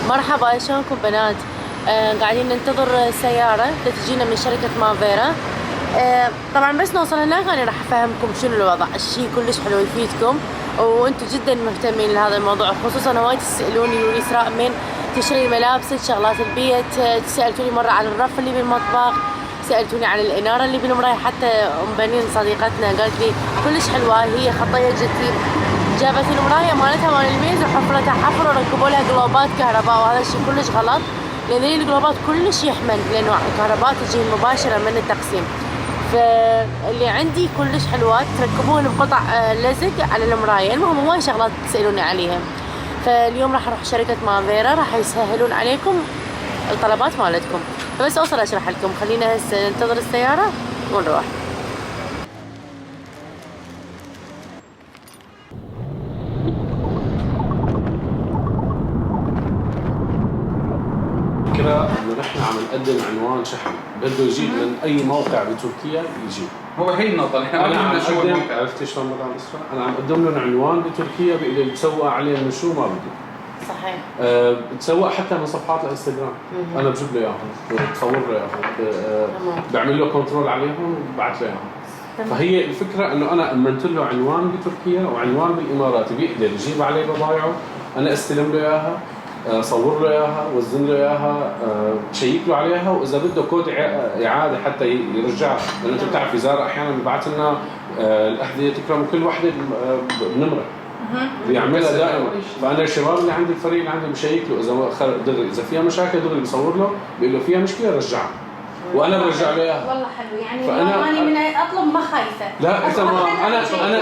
مرحبا، شلونكم بنات؟ قاعدين ننتظر السيارة تجينا من شركة مافيرا. طبعا بس نوصل هناك انا راح افهمكم شنو الوضع. الشيء كلش حلو يفيدكم وانتم جدا مهتمين لهذا الموضوع، خصوصا وايد تسالوني يقولوا لي اسراء من تشتري ملابسك شغلات البيت. سالتوني مرة عن الرف اللي بالمطبخ، سالتوني عن الاناره اللي بالمرايه. حتى ام بنين صديقتنا قالت لي كلش حلوه، هي خطيه جدي، جابت المرايه مالتها مال الميز وحفرتها حفر وركبوا لها جلوبات كهرباء، وهذا الشيء كلش غلط لان الجلوبات كلش يحمل لانه الكهرباء تجي مباشره من التقسيم. فاللي عندي كلش حلوات تركبون بقطع لزق على المرايه. المهم هواي شغلات تسالوني عليها، فاليوم راح اروح شركه مافيرا راح يسهلون عليكم الطلبات مالتكم. فبس اوصل اشرح لكم، خلينا هسه ننتظر السياره ونروح. الفكرة انه نحن عم نقدم عنوان شحن بده يجيب من اي موقع بتركيا يجيب. هو هي النقطة نحن انا عم شو اقدم، الموقع. عرفتي شلون مدام اسراء؟ انا عم اقدم لهم عنوان بتركيا بيقدر يتسوق عليه من شو ما بده. صحيح. بتسوق حتى من صفحات الانستغرام. انا بجيب له اياهم، بتصور له اياهم، بعمل له كنترول عليهم وببعث له اياهم. فهي الفكرة انه انا امنت له عنوان بتركيا وعنوان بالامارات بيقدر يجيب عليه بضايعه، انا استلم له اياها، صور له اياها، وزن له اياها، شيك له عليها، واذا بده كود اعاده حتى يرجعها، لانه انت بتعرف زارة احيانا ببعث لنا الاحذيه تكرم كل وحده بنمره بيعملها دائما. فانا الشباب اللي عندي الفريق اللي عندي بشيك له اذا دغري اذا فيها مشاكل دغري بصور له بيقول له فيها مشكله رجعها وانا برجع له اياها. والله حلو، يعني انا من اطلب ما خايفه. لا تمام،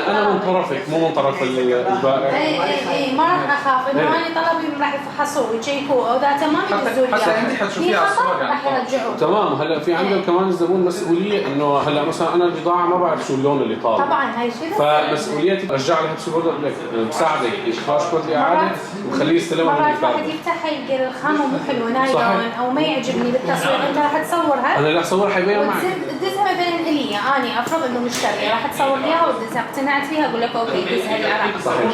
انا من طرفك مو من طرف البائع. اي ما راح اخاف انه انا طلبي راح يفحصوه ويشيكوه واذا تمام يدزوا لي حتى انت حتشوفيها على الصور يعني راح يرجعوه. تمام. هلا في عندهم كمان الزبون مسؤوليه انه هلا مثلا انا البضاعه ما بعرف شو اللون اللي طالع، طبعا هاي شيء فمسؤوليتي ارجع لها بشي برضه لك بساعدك اخراج كود الاعاده وخليه يستلمها من مرات الكتاب. واحد يفتحها يلقى الخامه مو حلوه نايلون او ما يعجبني بالتصوير، انت راح تصورها انا لا اصور حيبين معك وتدزها مثلا الي اني افرض انه مشتريه راح تصور لي اياها وتدزها، اقتنعت فيها اقول لك اوكي دزها لي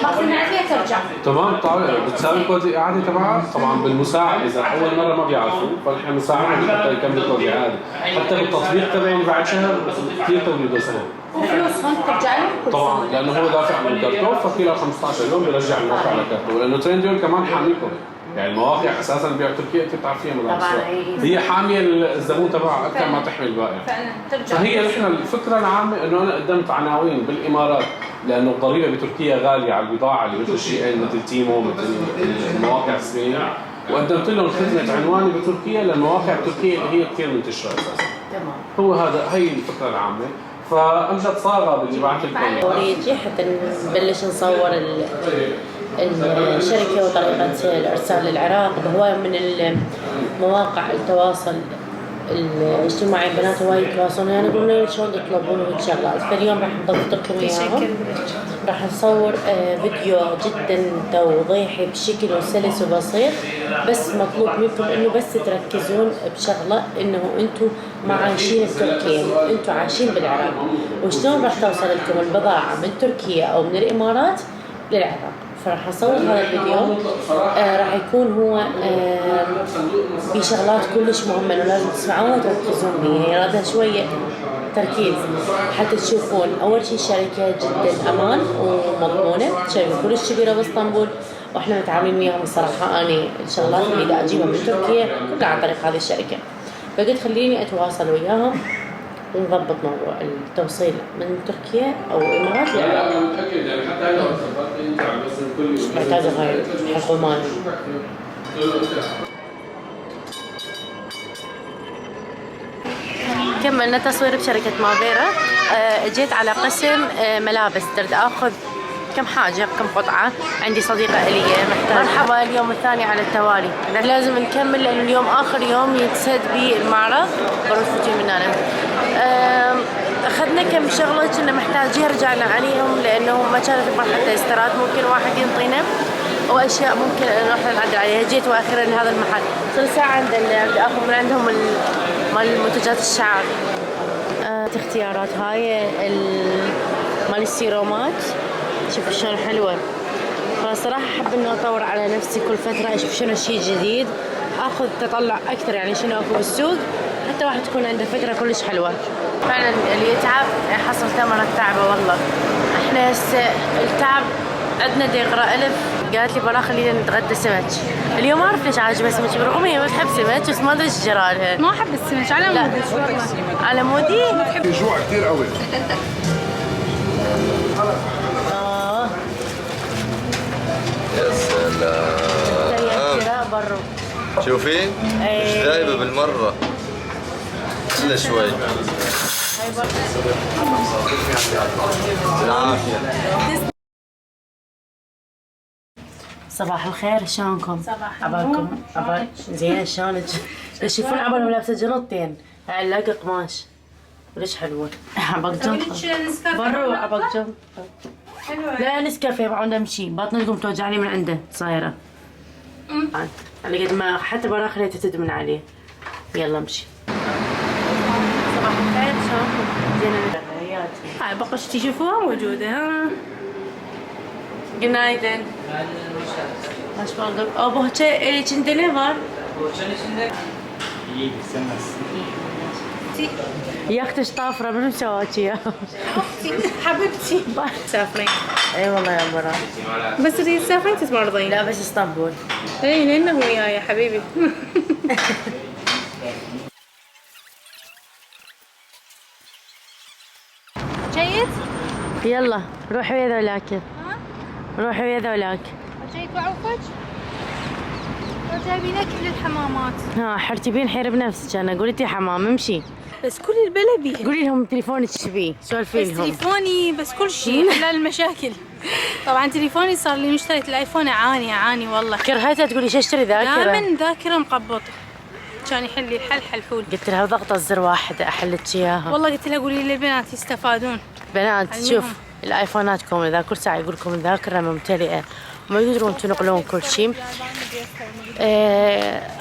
ما اقتنعت فيها ترجع. تمام. طبعا بتساوي كود الاعاده تبعها طبعا بالمساعد، اذا اول مره ما بيعرفوا فنحن نساعدهم حتى يكملوا كود الاعاده. حتى بالتطبيق تبعي بعد شهر كثير توليدوا سهل وفلوسهم ترجع لهم كل طبعا، لانه هو دافع من الكرتون فخلال 15 يوم بيرجع الموقع على كرتون، لانه ترينديون كمان حاميكم. يعني المواقع اساسا بيع تركيا انت بتعرفيها من هي حاميه الزبون تبعها اكثر ما تحمي البائع. فعلا ترجع. فهي نحن الفكره العامه انه انا قدمت عناوين بالامارات لانه الضريبه بتركيا غاليه على البضاعه اللي مثل الشيئين مثل تيمو مثل المواقع الصينيه، وقدمت لهم خدمه عنواني بتركيا للمواقع التركيه اللي هي كثير منتشره اساسا. تمام. هو هي الفكره العامه. فامجد صاغه بدي ابعث لكم وريجي حتى نبلش نصور الشركة وطريقة الإرسال للعراق. هواي من المواقع التواصل الاجتماعي بنات هواي يتواصلون يعني يقولون لي شلون تطلبون هيك شغلات، فاليوم راح نضبط لكم اياهم. راح نصور فيديو جدا توضيحي بشكل سلس وبسيط، بس مطلوب منكم انه بس تركزون بشغله انه انتم ما عايشين بتركيا، انتم عايشين بالعراق، وشلون راح توصل لكم البضاعة من تركيا او من الامارات للعراق. فراح اصور هذا الفيديو راح يكون هو بشغلات كلش مهمه انه لازم تسمعوها وتركزون بيها، يعني هذا شويه تركيز حتى تشوفون. اول شيء الشركه جدا امان ومضمونه، شركه كلش كبيره باسطنبول واحنا متعاملين وياهم الصراحه. اني الشغلات اللي دا اجيبها من تركيا كلها عن طريق هذه الشركه، فقلت خليني اتواصل وياهم ونضبط موضوع التوصيل من تركيا او الامارات للعراق. محتاجه هاي الحكومات. كملنا تصوير بشركة مافيرا. جيت على قسم ملابس، درت اخذ كم حاجة كم قطعة. عندي صديقة إلي محتاجة. مرحبا، اليوم الثاني على التوالي لازم نكمل لأن اليوم آخر يوم يتسد بالمعرض بروفتي من أنا. أخذنا كم شغلة كنا محتاجين رجعنا عليهم لأنه ما كانت حتى استرات ممكن واحد ينطينا وأشياء ممكن نروح نعدل عليها. جيت وأخيرا لهذا المحل صار ساعة عندنا بدي آخذ من عندهم مال منتجات الشعر. اختيارات هاي مال السيرومات، شوفوا شلون حلوة. فصراحة أحب إني أطور على نفسي كل فترة، أشوف شنو الشيء الجديد، أخذ تطلع أكثر يعني شنو أكو بالسوق، حتى واحد تكون عنده فكرة كلش حلوة. فعلا اللي يتعب يحصل ثمرة تعبه والله. إحنا هسه التعب عندنا يقرأ ألف، قالت لي برا خلينا نتغدى سمك. اليوم ما أعرف ليش عاجبها سمك، برغم هي ما تحب سمك بس ما أدري إيش جرى لها. ما أحب السمك على مودي والله. على مودي؟ جوع كثير قوي. يا سلام. برو شوفي مش دايبة بالمرة إلا شوي. بالعافية. صباح الخير، شلونكم؟ صباح عبالكم عبال زين شلونك؟ تشوفون عبالهم لابسه جنطتين، علاقه قماش وليش حلوه. عباك جنطه برو عباك جنطه حلوة. لا نسكافيه ما عندنا شيء، بطنكم توجعني من عنده صايره. على قد ما حتى برا خليته تدمن عليه. يلا امشي. صباح الخير، شلونكم؟ زين هاي بقش تشوفوها موجودة ها. جنايدن. ما شاء الله. ابو اللي كنت ديليفر. يا اختي طافره منو سواك يا اختي حبيبتي تسافرين. اي والله يا مرا. بس تريد تسافرين تتمرضين؟ لا بس اسطنبول. اي لانه وياي يا حبيبي. جيد؟ يلا روحي ويا ذولاك. روحي ويا ذولاك. جيد وعوفك؟ جايبين اكل للحمامات. ها حرتبين حير بنفسك، انا قولتي حمام امشي. بس كل البلد قولي لهم تليفونك شبيه، سولفي بس لهم. تليفوني بس كل شيء حل المشاكل. طبعا تليفوني صار لي مشتريت الايفون اعاني والله. كرهتها تقولي شو اشتري ذاكره؟ لا من ذاكره مقبط كان يحل لي الحل حلحول. قلت لها ضغط الزر واحد احلك اياها. والله قلت لها قولي لي البنات يستفادون. بنات علميهم. شوف الايفوناتكم اذا كل ساعه يقول لكم الذاكره ممتلئه وما يقدرون تنقلون كل شيء،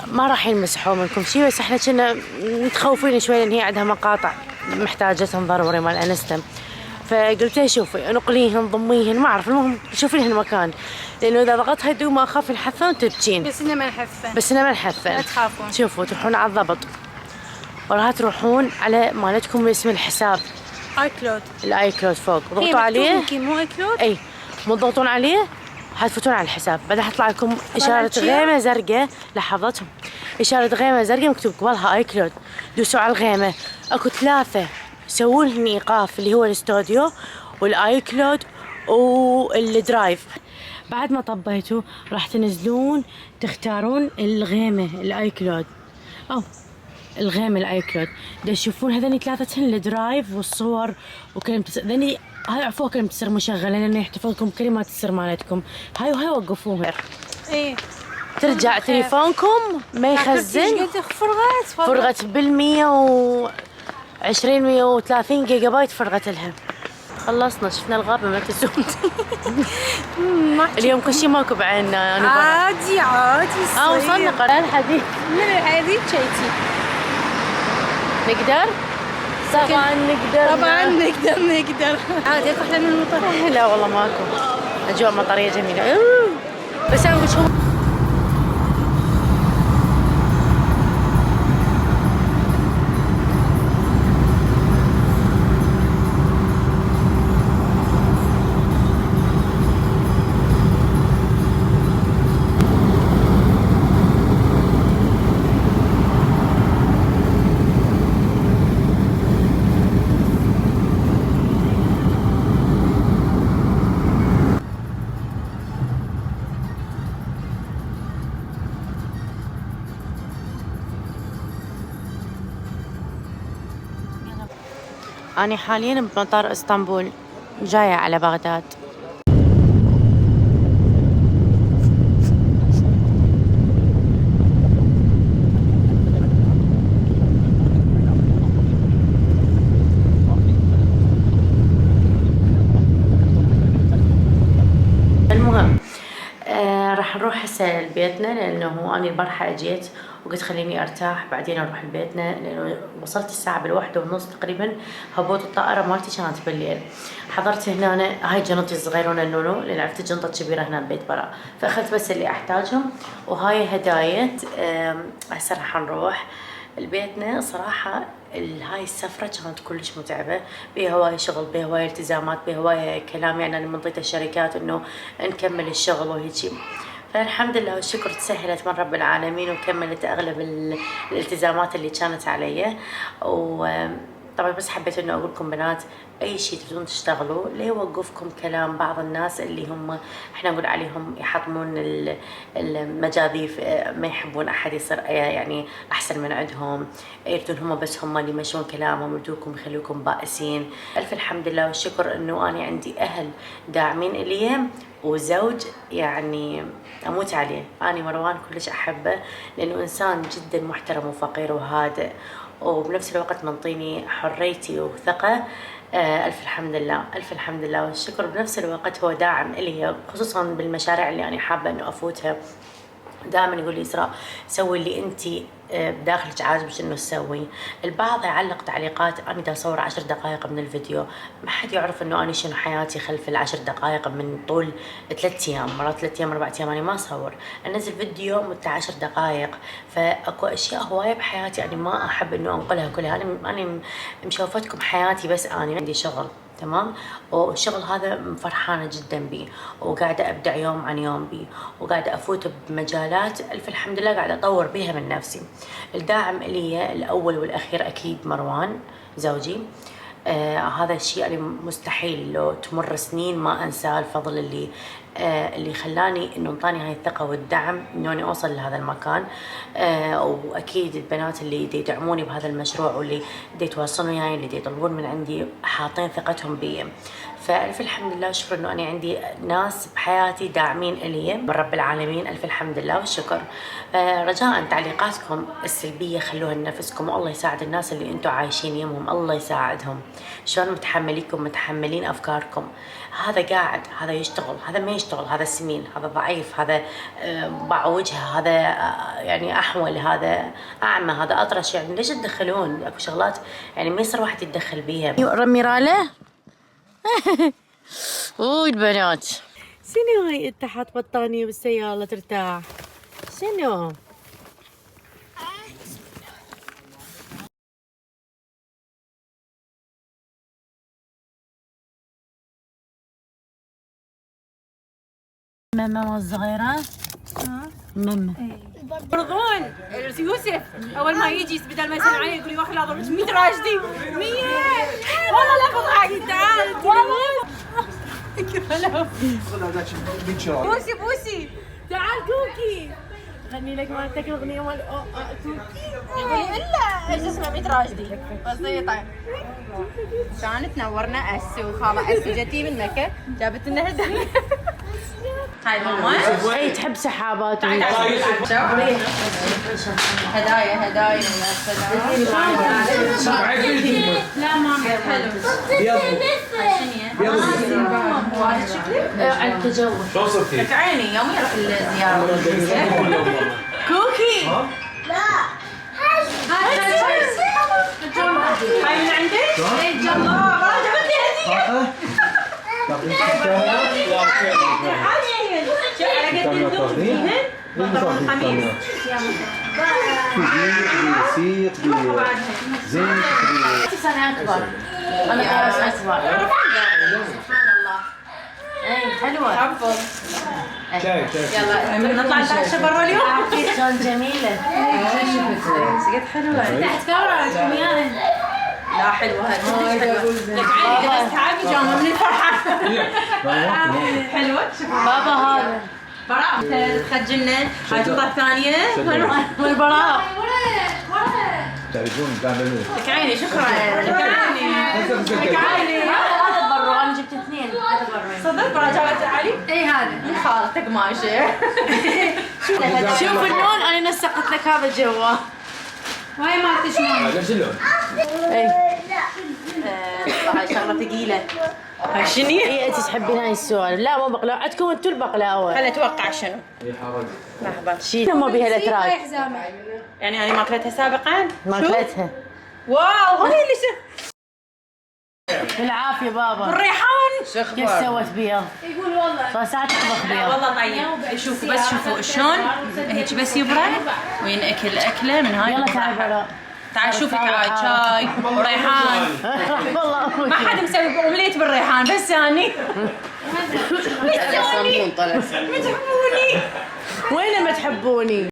ما راح يمسحوا منكم شيء، بس احنا كنا متخوفين شوي لان هي عندها مقاطع محتاجتهم ضروري مال انستا. فقلت لها شوفي نقليهن ضميهن ما اعرف، المهم شوفي لهن مكان، لانه اذا ضغطها يدوم ما اخاف ينحثون تبكين. بس انه ما نحفه. بس انا ما نحثن. لا تخافون. شوفوا تروحون على الضبط وراها تروحون على مالتكم اسم الحساب اي كلود. الاي كلود فوق، ضغطوا عليه. مو اي كلود؟ اي مو تضغطون عليه حتفوتون على الحساب، بعدين حتطلع لكم اشاره غيمه زرقاء. لحظتهم اشاره غيمه زرقاء مكتوب قبلها اي كلود، دوسوا على الغيمه، اكو 3 سووا لهم ايقاف اللي هو الاستوديو والاي كلود والدرايف. بعد ما طبيتوا راح تنزلون تختارون الغيمه الاي كلود او الغيمه الاي كلود، تشوفون هذني 3 الدرايف والصور وكلمه ذني هاي عفوا كلمة السر مشغلة لأنه يحتفظ لكم كلمات السر مالتكم، هاي وهاي وقفوها. ايه ترجع تليفونكم ما يخزن. فرغت بال120 130 جيجا بايت فرغت لها. خلصنا شفنا الغابة ما تزول. اليوم كل شيء ماكو بعيننا. أنا عادي وصلنا قناة الحديد. من الحديد شيتي نقدر؟ طبعا نقدر عادي اكو احلى من المطر. لا والله ماكو، اجواء مطريه جميله. بس انا اقول أنا حاليا بمطار اسطنبول جاية على بغداد. المهم راح نروح هسه لبيتنا لانه انا البارحه اجيت وقلت خليني ارتاح بعدين اروح لبيتنا، لانه وصلت الساعه ب1:30 تقريبا. هبوط الطائره مالتي كانت بالليل. حضرت هنا هاي جنطتي الصغيرونه النونو، لان عرفت جنطه كبيره هنا ببيت براء، فاخذت بس اللي احتاجهم. وهاي هدايا. هسه راح نروح لبيتنا. صراحه هاي السفرة كانت كلش متعبة، بيها هواي شغل، بيها هواي التزامات، بيها هواي كلام، يعني أنا منطيت الشركات إنه نكمل الشغل وهيجي. فالحمد لله والشكر تسهلت من رب العالمين وكملت أغلب الالتزامات اللي كانت علي. وطبعا بس حبيت إنه أقول لكم بنات، أي شيء تبون تشتغلوا لا يوقفكم كلام بعض الناس اللي هم إحنا نقول عليهم يحطمون المجاذيف، ما يحبون أحد يصير يعني أحسن من عندهم، يردون هم بس هم اللي يمشون كلامهم، يردوكم يخلوكم بائسين. ألف الحمد لله والشكر إنه أنا عندي أهل داعمين إلي وزوج يعني أموت عليه. أنا مروان كلش أحبه لأنه إنسان جدا محترم وفقير وهادئ، وبنفس الوقت منطيني حريتي وثقة. ألف الحمد لله، ألف الحمد لله والشكر. بنفس الوقت هو داعم إلي، خصوصا بالمشاريع اللي أنا حابة إنه أفوتها. دائما يقول لي إسراء سوي اللي أنت بداخلك عاجبك إنه تسوي. البعض يعلق تعليقات أنا دا أصور 10 دقائق من الفيديو، ما حد يعرف إنه أنا شنو حياتي خلف ال10 دقائق من طول 3 أيام، مرات 3 أيام 4 أيام أنا ما أصور، أنزل فيديو مدة 10 دقائق. فأكو أشياء هواية بحياتي أنا ما أحب إنه أنقلها كلها. أنا مشوفتكم حياتي، بس أنا عندي شغل تمام، والشغل هذا فرحانة جدا بيه، وقاعدة أبدع يوم عن يوم بيه، وقاعدة أفوت بمجالات ألف الحمد لله قاعدة أطور بيها من نفسي. الداعم إلي الأول والأخير أكيد مروان زوجي. هذا الشيء اللي مستحيل لو تمر سنين ما أنساه، الفضل اللي خلاني إنه انطاني هاي الثقة والدعم إنه أنا أوصل لهذا المكان. وأكيد البنات اللي يدعموني بهذا المشروع واللي يتواصلون يعني اللي يطلبون من عندي حاطين ثقتهم بي. فألف الحمد لله والشكر إنه أنا عندي ناس بحياتي داعمين إلي من رب العالمين. ألف الحمد لله والشكر. رجاء تعليقاتكم السلبية خلوها لنفسكم، والله يساعد الناس اللي أنتم عايشين يمهم، الله يساعدهم. شلون متحمليكم متحملين أفكاركم. هذا قاعد، هذا يشتغل، هذا ما يشتغل، هذا سمين، هذا ضعيف، هذا باع وجهه، هذا يعني أحول، هذا أعمى، هذا أطرش. يعني ليش تدخلون؟ أكو شغلات يعني ما يصير واحد يتدخل بيها. رميراله اوه البنات، شنو هاي انت حاط بطانية بالسيارة ترتاح؟ شنو؟ ماما الصغيرة؟ ماما برضون يوسف اول ما يجي بدل ما يسال علي يقول لي واخد ضربت 100 راشدي 100 والله لا فضحك. تعال والله بوسي بوسي تعال كوكي غني لك مالتك الاغنيه مال كوكي. يقول لي الا ايش اسمه 100 راشدي بسيطه. كانت نورنا اسي وخاله اسي جتي من مكه جابت لنا هدايا. هاي ماما اي تحب سحابات هدايا هدايا لا ماما حلو على التجول. شو صرتي؟ لك عيني يوم يروح الزياره كوكي هاي من عندك؟ اي جنبها والله جابت لي هديه. على قد الذوق فيهن بطلون قميص سيق زين سنة أكبر، أنا خلاص أكبر. سبحان الله. إيه حلوة. حفظ. يلا نطلع نتعشى برا اليوم. شلون جميلة. قد حلوة. تحت كاميرا وياهن. لا حلوة هذه لك عيني لبست عادي جامعة من الفرحة. حلوة بابا هذا براء تخجلنا هاي تطلع ثانية والبراء. تعرفون تعملوا لك عيني شكرا لك عيني هذا برو أنا جبت 2 هذا برو. صدق براء جابت علي؟ إي هذا من خالتك ماشي. شوف اللون أنا نسقت لك هذا جوا. وهي مالت شلون؟ نفس اللون. إي هاي شغله ثقيله. هاي شنو؟ اي انت تحبين هاي السوالف. لا مو بقلاوه، عندكم انتم البقلاوه. خليني اتوقع شنو. لحظه شيء ما بيها الاتراك. يعني انا ما اكلتها سابقا؟ ما اكلتها. واو هاي اللي بالعافيه بابا. الريحان كيف سوت بيض؟ يقول والله صار ساعه تطبخ بيض. والله طيب. شوفوا بس شوفوا شلون هيك بس يبرد وينأكل اكله من هاي. يلا تعال بلا. تعال شوفي تعال شاي وريحان. والله ما حد مسوي اومليت بالريحان بس اني. صمون طلع ما تحبوني. وين ما تحبوني؟